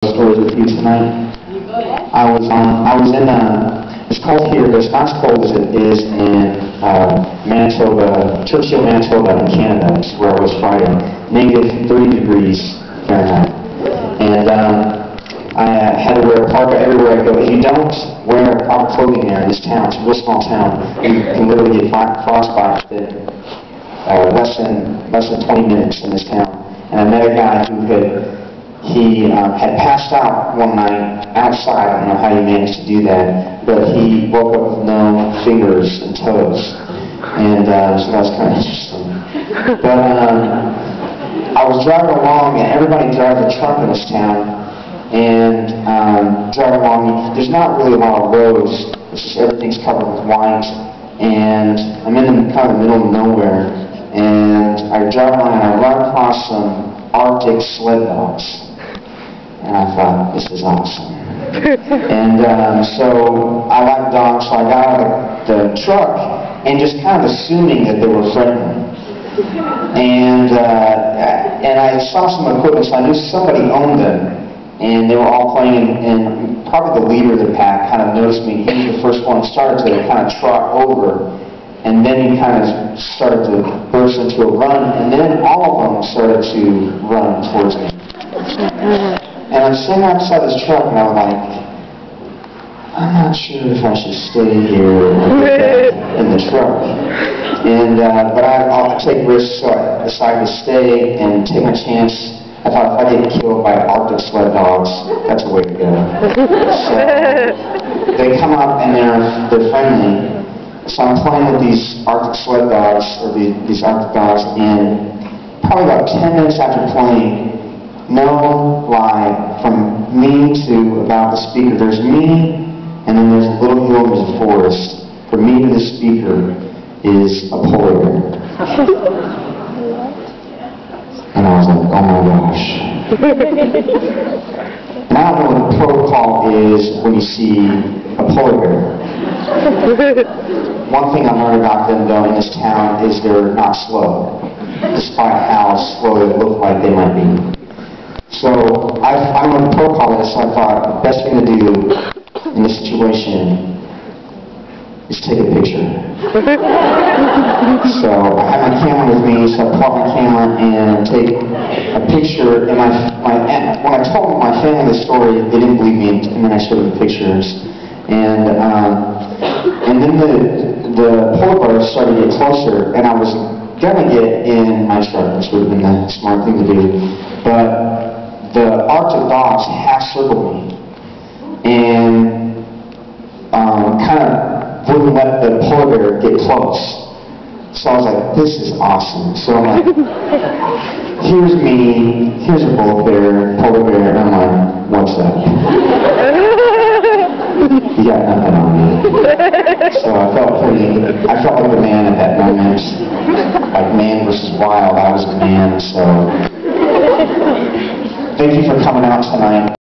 Stories with you tonight. I was in it's cold here, but it's not as cold as it is in Manitoba, Churchill, Manitoba in Canada. It's where I was Friday. Negative 30 degrees Fahrenheit. And I had to wear a parka everywhere I go. If you don't wear proper clothing there in this town, it's a real small town, you can literally get frostbite within less than 20 minutes in this town. And I met a guy who had passed out one night outside. I don't know how he managed to do that, but he woke up with no fingers and toes, and so that was kind of interesting. But I was driving along, and everybody drives a truck in this town, and driving along, there's not really a lot of roads. It's just everything's covered with white, and I'm in the kind of middle of nowhere, and I drive along and I run across some Arctic sled dogs. And I thought, this is awesome. And so I like dogs, so I got out of the truck and just kind of assuming that they were friendly. And I saw some equipment, so I knew somebody owned them. And they were all playing, and probably the leader of the pack kind of noticed me. He was the first one, started to kind of trot over. And then he kind of started to burst into a run, and then all of them started to run towards me. And I'm sitting outside this truck, and I'm like, I'm not sure if I should stay here in the truck. And but I'll take risks, so I decided to stay and take my chance. I thought if I get killed by Arctic sled dogs, that's a way to go. So they come up and they're friendly. So I'm playing with these Arctic sled dogs, or these Arctic dogs, and probably about 10 minutes after playing, no lie, from me to about the speaker, there's me, and then there's a little hill and there's a forest. From me to the speaker is a polar bear. And I was like, oh my gosh. And I don't know what the protocol is when you see a polar bear. One thing I learned about them, though, in this town is they're not slow, despite how slow they look like they might be. So I don't know what the protocol is, so I thought the best thing to do in this situation is take a picture. So I had my camera with me, so I pull out my camera and take a picture. And when I told my family the story, they didn't believe me, and then I showed them the pictures. And then the polar bears started to get closer, and I was gonna get in my truck, which would have been the smart thing to do. But the Arctic dogs half-circled me and kind of wouldn't let the polar bear get close. So I was like, this is awesome. So I'm like, here's me, here's a polar bear, and I'm like, what's that? You got nothing on me. So I felt like the man at that moment. Like man versus wild, I was the man, so. Thank you for coming out tonight.